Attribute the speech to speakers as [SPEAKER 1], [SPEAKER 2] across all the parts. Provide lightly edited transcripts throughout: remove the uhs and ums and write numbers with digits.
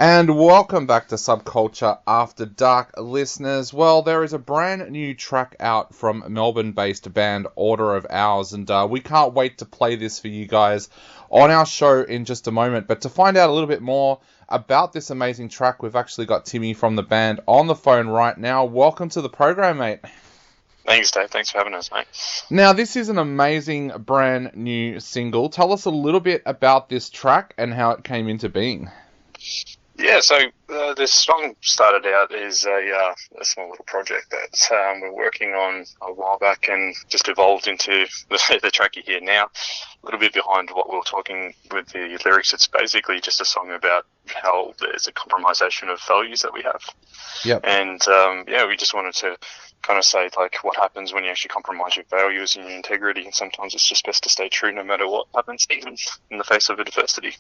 [SPEAKER 1] And welcome back to Subculture After Dark, listeners. Well, there is a brand new track out from Melbourne-based band Order of Ours, and we can't wait to play this for you guys on our show in just a moment. But to find out a little bit more about this amazing track, we've actually got Timmy from the band on the phone right now. Welcome to the program, mate.
[SPEAKER 2] Thanks, Dave. Thanks for having us, mate.
[SPEAKER 1] Now, this is an amazing brand new single. Tell us a little bit about this track and how it came into being.
[SPEAKER 2] Yeah, so this song started out as a small little project that we're working on a while back and just evolved into the track you hear now. A little bit behind what we were talking with the lyrics, it's basically just a song about how there's a compromisation of values that we have.
[SPEAKER 1] Yep.
[SPEAKER 2] And, we just wanted to kind of say, like, what happens when you actually compromise your values and your integrity, and sometimes it's just best to stay true no matter what happens, even in the face of adversity.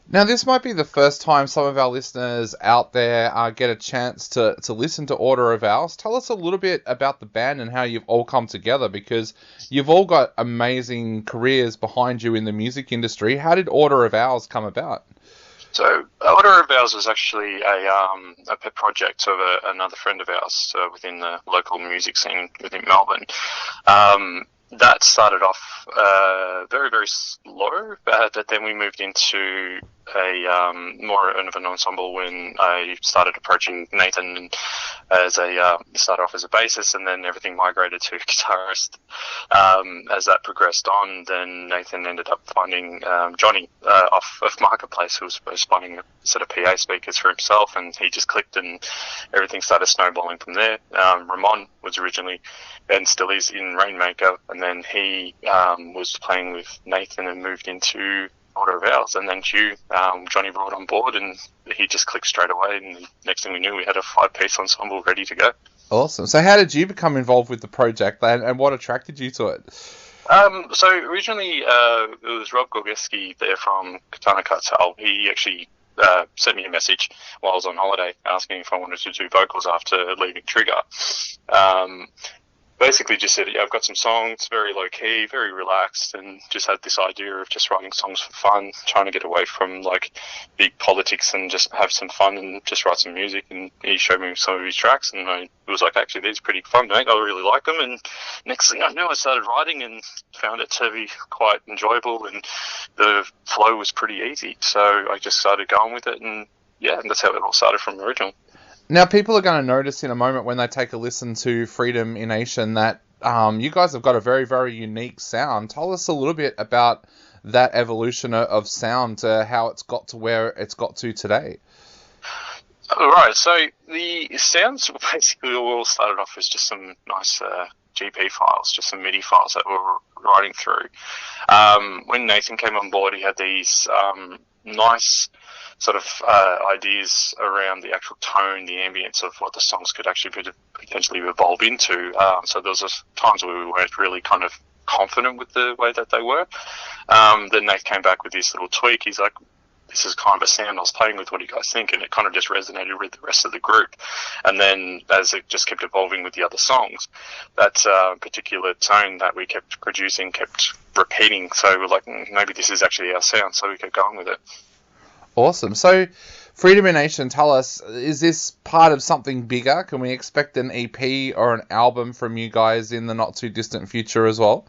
[SPEAKER 1] Now, this might be the first time some of our listeners out there get a chance to listen to Order of Ours. Tell us a little bit about the band and how you've all come together, because you've all got amazing careers behind you in the music industry. How did Order of Ours come about?
[SPEAKER 2] So, Order of Ours was actually a pet project of another friend of ours within the local music scene within Melbourne. That started off very, very slow, but then we moved into a more of an ensemble when I started approaching Nathan as started off as a bassist, and then everything migrated to guitarist. As that progressed on, then Nathan ended up finding Johnny off of Marketplace, who was buying a set of PA speakers for himself, and he just clicked, and everything started snowballing from there. Ramon was originally, and still is, in Rainmaker, and then he was playing with Nathan and moved into Order of Ours, and then Johnny brought on board, and he just clicked straight away, and the next thing we knew, we had a 5-piece ensemble ready to go.
[SPEAKER 1] Awesome. So how did you become involved with the project, and what attracted you to it?
[SPEAKER 2] So originally it was Rob Gorgeski there from Katana Cartel. He actually sent me a message while I was on holiday asking if I wanted to do vocals after leaving Trigger. Basically just said, yeah, I've got some songs, very low-key, very relaxed, and just had this idea of just writing songs for fun, trying to get away from, like, big politics and just have some fun and just write some music. And he showed me some of his tracks, and I was like, actually, these are pretty fun, mate. I really like them. And next thing I knew, I started writing and found it to be quite enjoyable, and the flow was pretty easy. So I just started going with it, and, yeah, that's how it all started from the original.
[SPEAKER 1] Now, people are going to notice in a moment when they take a listen to Freedom, Ination, that you guys have got a very, very unique sound. Tell us a little bit about that evolution of sound, how it's got to where it's got to today.
[SPEAKER 2] All right, so the sounds basically all started off as just some nice GP files, just some MIDI files that we were writing through. When Nathan came on board, he had these nice sort of ideas around the actual tone, the ambience of what the songs could actually potentially evolve into. So there was times where we weren't really kind of confident with the way that they were. Then Nate came back with this little tweak. He's like, this is kind of a sound I was playing with, what do you guys think? And it kind of just resonated with the rest of the group. And then as it just kept evolving with the other songs, that particular tone that we kept producing kept repeating. So we're like, maybe this is actually our sound. So we kept going with it.
[SPEAKER 1] Awesome. So, Freedom in Nation, tell us, is this part of something bigger? Can we expect an EP or an album from you guys in the not-too-distant future as well?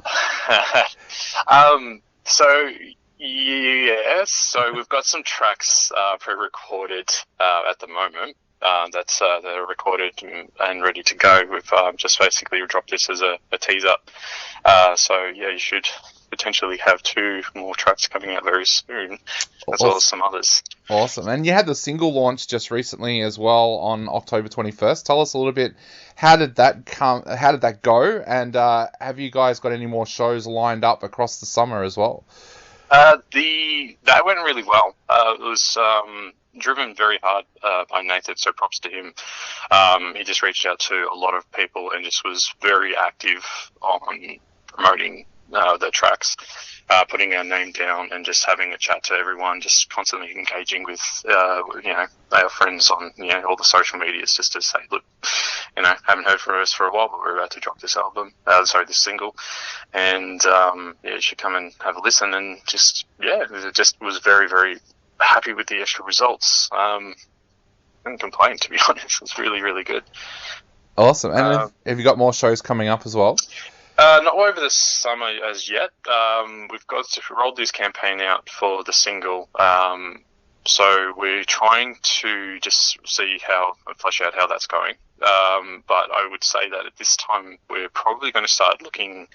[SPEAKER 2] So, yes. So, we've got some tracks pre-recorded at the moment. That are recorded and ready to go. We've just basically dropped this as a teaser. So, yeah, you should potentially have 2 more tracks coming out very soon, as well as some others.
[SPEAKER 1] Awesome. And you had the single launch just recently as well on October 21st. Tell us a little bit, how did that go? And have you guys got any more shows lined up across the summer as well?
[SPEAKER 2] That went really well. It was driven very hard by Nathan, so props to him. He just reached out to a lot of people and just was very active on promoting the tracks, putting our name down and just having a chat to everyone, just constantly engaging with our friends on all the social medias, just to say, look, haven't heard from us for a while, but we're about to drop this this single, and you should come and have a listen. And it just was very, very happy with the actual results. Couldn't complain, to be honest. It's really, really good.
[SPEAKER 1] Awesome. And have you got more shows coming up as well?
[SPEAKER 2] Not over the summer as yet. We've got to roll this campaign out for the single. So we're trying to just flesh out how that's going. But I would say that at this time we're probably going to start looking,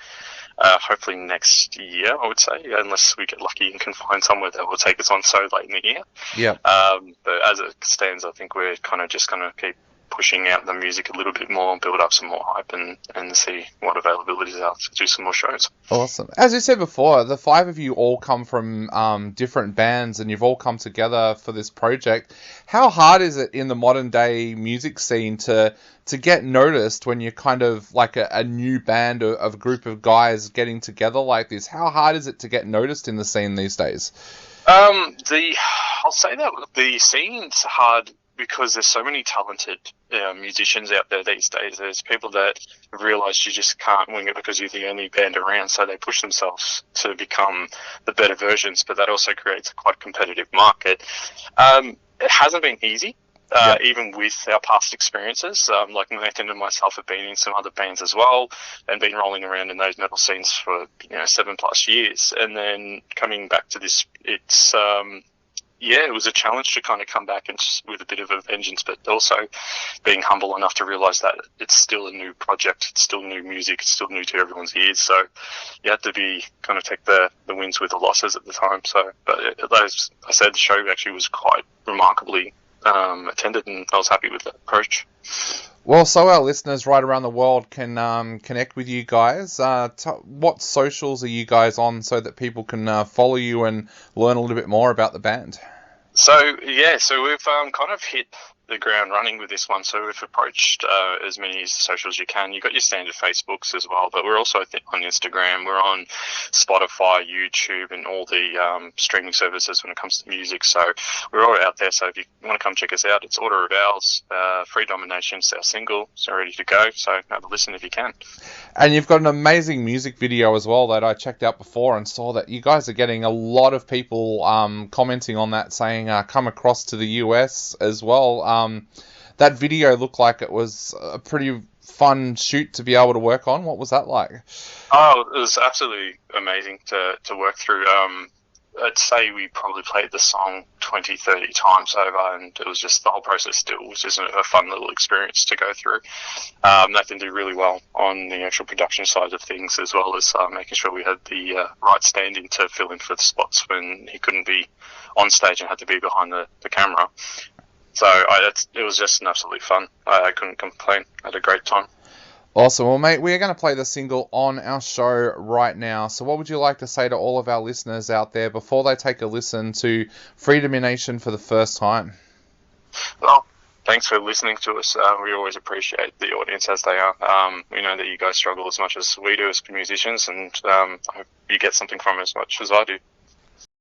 [SPEAKER 2] hopefully next year, I would say, unless we get lucky and can find somewhere that will take us on so late in the year.
[SPEAKER 1] Yeah.
[SPEAKER 2] But as it stands, I think we're kind of just going to keep pushing out the music a little bit more, build up some more hype, and see what availabilities are to do some more shows.
[SPEAKER 1] Awesome. As you said before, the five of you all come from different bands, and you've all come together for this project. How hard is it in the modern day music scene to get noticed when you're kind of like a new band of a group of guys getting together like this? How hard is it to get noticed in the scene these days?
[SPEAKER 2] I'll say that the scene's hard because there's so many talented musicians out there these days. There's people that have realised you just can't wing it because you're the only band around, so they push themselves to become the better versions, but that also creates a quite competitive market. It hasn't been easy, even with our past experiences. Like Nathan and myself have been in some other bands as well and been rolling around in those metal scenes for 7+ years, and then coming back to this, it's it was a challenge to kind of come back and with a bit of a vengeance, but also being humble enough to realise that it's still a new project, it's still new music, it's still new to everyone's ears. So you have to take the wins with the losses at the time. So, but as I said, the show actually was quite remarkably attended, and I was happy with that approach.
[SPEAKER 1] Well, so our listeners right around the world can connect with you guys. What socials are you guys on so that people can follow you and learn a little bit more about the band? So
[SPEAKER 2] we've kind of hit the ground running with this one. So we've approached as many socials as you can. You've got your standard Facebooks as well, but we're also on Instagram. We're on Spotify, YouTube, and all the streaming services when it comes to music. So we're all out there. So if you want to come check us out, it's Order of Owls, Free Domination, it's our single. It's ready to go. So have a listen if you can.
[SPEAKER 1] And you've got an amazing music video as well that I checked out before and saw that you guys are getting a lot of people commenting on that, saying come across to the US as well. That video looked like it was a pretty fun shoot to be able to work on. What was that like?
[SPEAKER 2] Oh, it was absolutely amazing to work through. I'd say we probably played the song 20, 30 times over, and it was just the whole process still was just a fun little experience to go through. Nathan did really well on the actual production side of things, as well as making sure we had the right stand-in to fill in for the spots when he couldn't be on stage and had to be behind the camera. So it was just an absolutely fun. I couldn't complain. I had a great time.
[SPEAKER 1] Awesome. Well, mate, we are going to play the single on our show right now. So what would you like to say to all of our listeners out there before they take a listen to Freedom Ination for the first time?
[SPEAKER 2] Well, thanks for listening to us. We always appreciate the audience as they are. We know that you guys struggle as much as we do as musicians, and I hope you get something from it as much as I do.